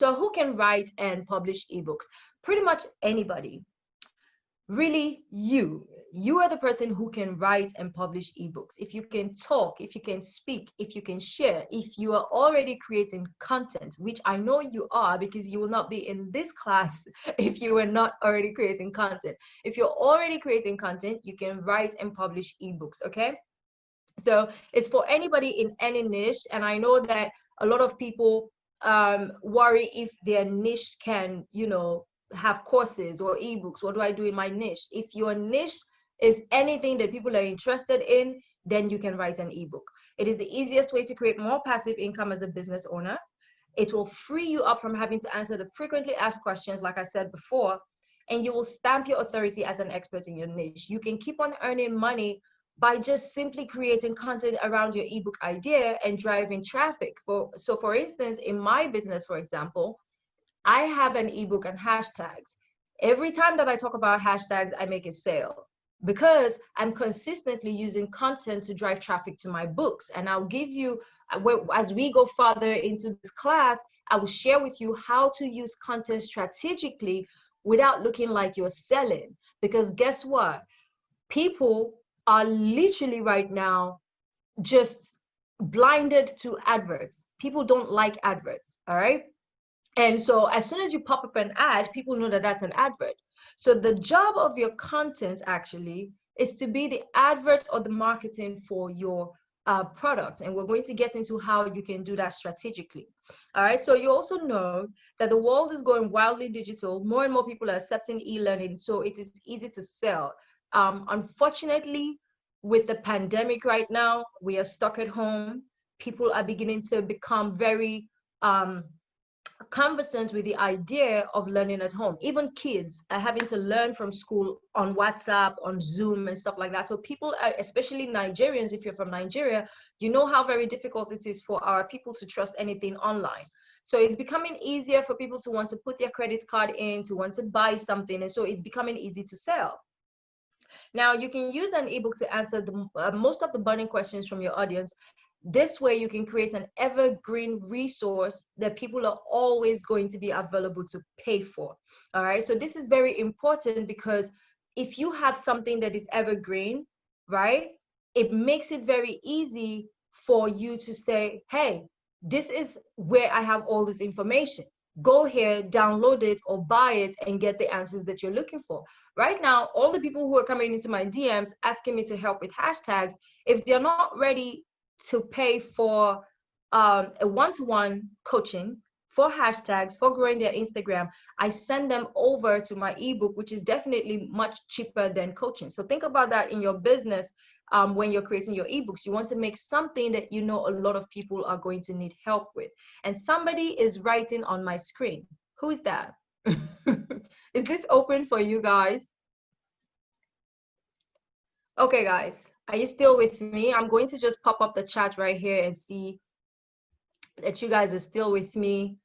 So who can write and publish ebooks? Pretty much anybody. Really, you are the person who can write and publish ebooks. If you can talk, if you can speak, if you can share, if you are already creating content, which I know you are, because you will not be in this class if you were not already creating content. If you're already creating content, you can write and publish ebooks. Okay, so it's for anybody in any niche. And I know that a lot of people worry if their niche can, have courses or ebooks. What do I do in my niche? If your niche is anything that people are interested in, then you can write an ebook. It is the easiest way to create more passive income as a business owner. It will free you up from having to answer the frequently asked questions, like I said before, and you will stamp your authority as an expert in your niche. You can keep on earning money by just simply creating content around your ebook idea and driving traffic. So for instance, in my business, for example, I have an ebook on hashtags. Every time that I talk about hashtags, I make a sale because I'm consistently using content to drive traffic to my books. And I'll give you, as we go further into this class, I will share with you how to use content strategically without looking like you're selling. Because guess what? People are literally right now just blinded to adverts. People don't like adverts, all right? And so as soon as you pop up an ad, people know that that's an advert. So the job of your content actually is to be the advert or the marketing for your product. And we're going to get into how you can do that strategically. All right. So you also know that the world is going wildly digital. More and more people are accepting e-learning. So it is easy to sell. Unfortunately, with the pandemic right now, we are stuck at home. People are beginning to become very conversant with the idea of learning at home. Even kids are having to learn from school on WhatsApp, on Zoom and stuff like that. So people are, especially Nigerians, if you're from Nigeria, you know how very difficult it is for our people to trust anything online. So it's becoming easier for people to want to put their credit card in, to want to buy something. And so it's becoming easy to sell. Now, you can use an ebook to answer most of the burning questions from your audience. This way, you can create an evergreen resource that people are always going to be available to pay for. All right. So this is very important because if you have something that is evergreen, right, it makes it very easy for you to say, hey, this is where I have all this information. Go here, download it or buy it and get the answers that you're looking for. Right now, all the people who are coming into my DMs asking me to help with hashtags, if they're not ready to pay for a one-to-one coaching for hashtags, for growing their Instagram, I send them over to my ebook, which is definitely much cheaper than coaching. So think about that in your business. When you're creating your ebooks, you want to make something that you know a lot of people are going to need help with. And somebody is writing on my screen. Who is that? Is this open for you guys? Okay, guys, are you still with me? I'm going to just pop up the chat right here and see that you guys are still with me.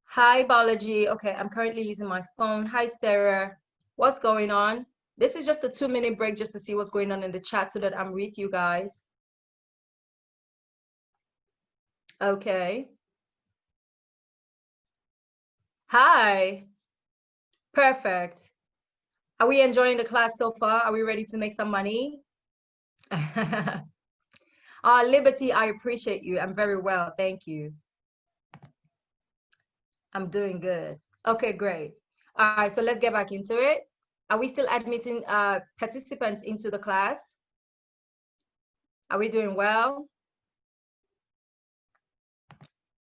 Hi, Balaji. Okay, I'm currently using my phone. Hi, Sarah. What's going on? This is just a 2-minute break just to see what's going on in the chat so that I'm with you guys. Okay. Hi. Perfect. Are we enjoying the class so far? Are we ready to make some money? Liberty, I appreciate you. I'm very well. Thank you. I'm doing good. Okay, great. All right, so let's get back into it. Are we still admitting participants into the class? Are we doing well?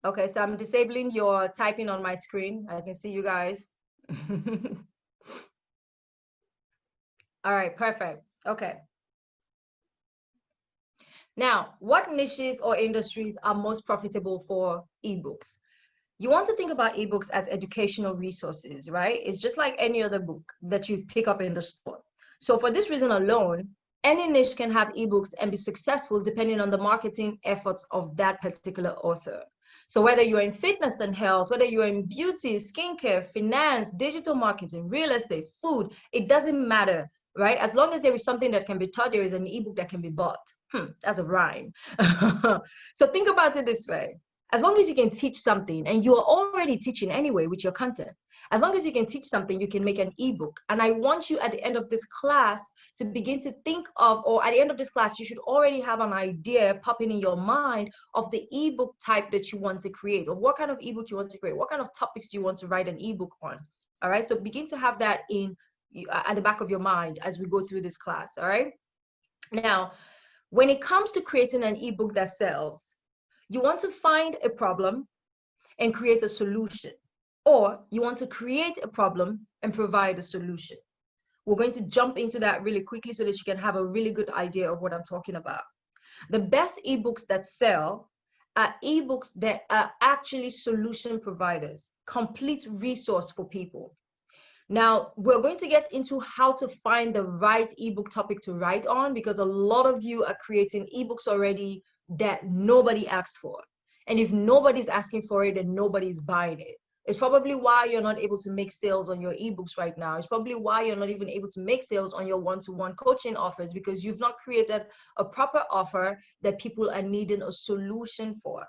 Okay, so I'm disabling your typing on my screen. I can see you guys. All right, perfect. Okay. Now, what niches or industries are most profitable for ebooks? You want to think about ebooks as educational resources, right? It's just like any other book that you pick up in the store. So for this reason alone, any niche can have ebooks and be successful depending on the marketing efforts of that particular author. So whether you're in fitness and health, whether you're in beauty, skincare, finance, digital marketing, real estate, food, it doesn't matter, right? As long as there is something that can be taught, there is an ebook that can be bought. That's a rhyme. So think about it this way. As long as you can teach something, and you are already teaching anyway with your content, as long as you can teach something, you can make an ebook. And I want you at the end of this class to begin to think of, or at the end of this class, you should already have an idea popping in your mind of the ebook type that you want to create, or what kind of ebook you want to create, what kind of topics do you want to write an ebook on. All right, so begin to have that in at the back of your mind as we go through this class. All right, now when it comes to creating an ebook that sells, you want to find a problem and create a solution, or you want to create a problem and provide a solution. We're going to jump into that really quickly so that you can have a really good idea of what I'm talking about. The best ebooks that sell are ebooks that are actually solution providers, complete resource for people. Now, we're going to get into how to find the right ebook topic to write on, because a lot of you are creating ebooks already that nobody asked for. And if nobody's asking for it, then nobody's buying it. It's probably why you're not able to make sales on your ebooks right now. It's probably why you're not even able to make sales on your one-to-one coaching offers, because you've not created a proper offer that people are needing a solution for.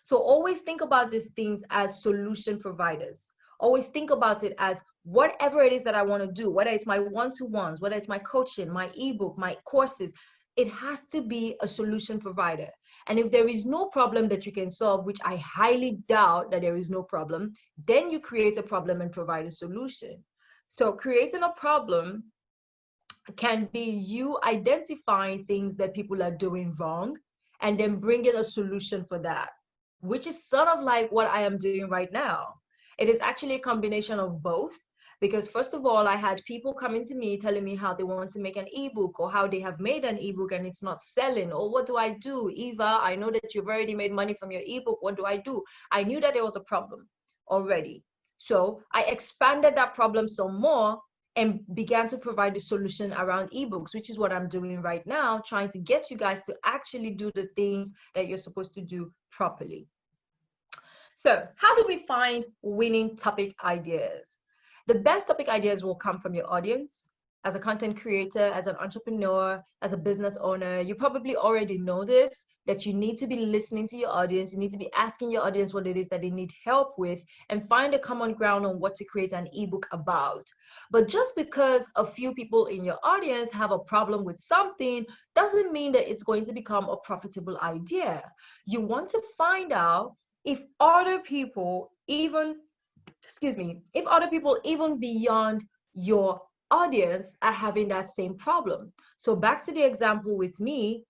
So always think about these things as solution providers. Always think about it as whatever it is that I want to do, whether it's my one-to-ones, whether it's my coaching, my ebook, my courses, it has to be a solution provider. And if there is no problem that you can solve, which I highly doubt that there is no problem, then you create a problem and provide a solution. So creating a problem can be you identifying things that people are doing wrong and then bringing a solution for that, which is sort of like what I am doing right now. It is actually a combination of both, because first of all, I had people coming to me telling me how they want to make an ebook, or how they have made an ebook and it's not selling. Or what do I do? Eva, I know that you've already made money from your ebook. What do I do? I knew that there was a problem already. So I expanded that problem some more and began to provide the solution around ebooks, which is what I'm doing right now, trying to get you guys to actually do the things that you're supposed to do properly. So how do we find winning topic ideas? The best topic ideas will come from your audience. As a content creator, as an entrepreneur, as a business owner, you probably already know this, that you need to be listening to your audience. You need to be asking your audience what it is that they need help with, and find a common ground on what to create an ebook about. But just because a few people in your audience have a problem with something doesn't mean that it's going to become a profitable idea. You want to find out if other people, even if other people even beyond your audience are having that same problem. So back to the example with me,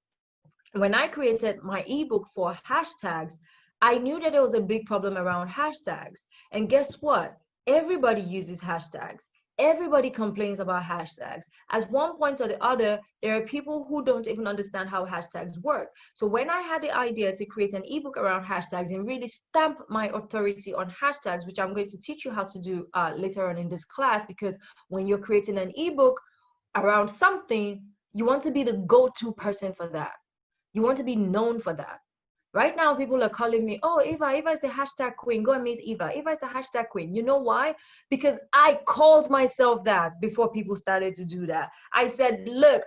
when I created my ebook for hashtags, I knew that there was a big problem around hashtags. And guess what? Everybody uses hashtags. Everybody complains about hashtags. At one point or the other, there are people who don't even understand how hashtags work. So when I had the idea to create an ebook around hashtags and really stamp my authority on hashtags, which I'm going to teach you how to do later on in this class, because when you're creating an ebook around something, you want to be the go-to person for that. You want to be known for that. Right now, people are calling me, oh, Eva is the hashtag queen. Go and meet Eva. Eva is the hashtag queen. You know why? Because I called myself that before people started to do that. I said, look,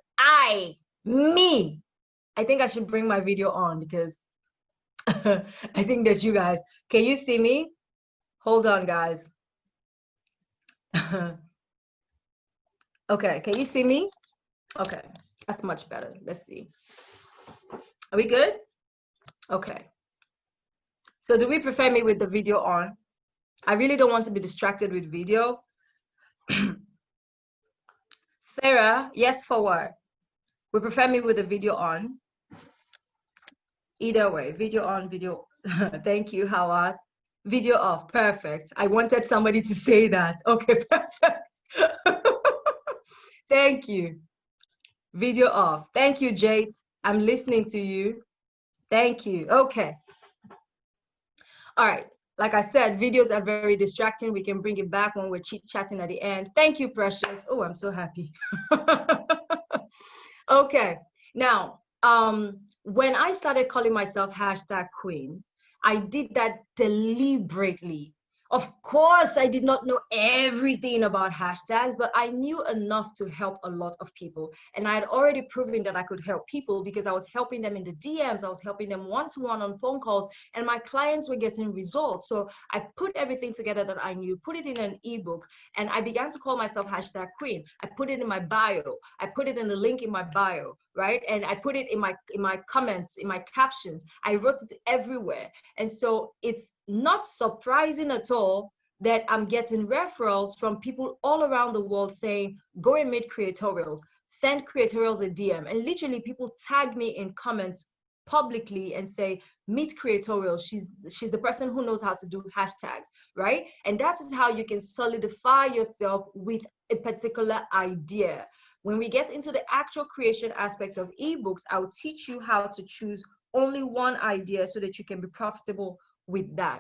me. I think I should bring my video on, because I think that you guys, can you see me? Hold on, guys. Okay, can you see me? Okay, that's much better. Let's see. Are we good? Okay. So do we prefer me with the video on? I really don't want to be distracted with video. Sarah, yes for what? We prefer me with the video on. Either way, video on, video. Thank you, Howard. Video off, perfect. I wanted somebody to say that. Okay, perfect. Thank you. Video off. Thank you, Jade. I'm listening to you. Thank you. Okay. All right. Like I said, videos are very distracting. We can bring it back when we're chit-chatting at the end. Thank you, Precious. Oh, I'm so happy. Okay. Now, when I started calling myself hashtag queen, I did that deliberately. Of course, I did not know everything about hashtags, but I knew enough to help a lot of people. And I had already proven that I could help people because I was helping them in the DMs, I was helping them one-to-one on phone calls, and my clients were getting results. So I put everything together that I knew, put it in an ebook, and I began to call myself hashtag queen. I put it in my bio. I put it in the link in my bio, right? And I put it in my comments, in my captions. I wrote it everywhere. And so it's not surprising at all that I'm getting referrals from people all around the world saying, go and make creatorials, send creatorials a DM. And literally people tag me in comments publicly and say, meet creatorial. She's the person who knows how to do hashtags, right? And that is how you can solidify yourself with a particular idea. When we get into the actual creation aspect of ebooks, I'll teach you how to choose only one idea so that you can be profitable with that.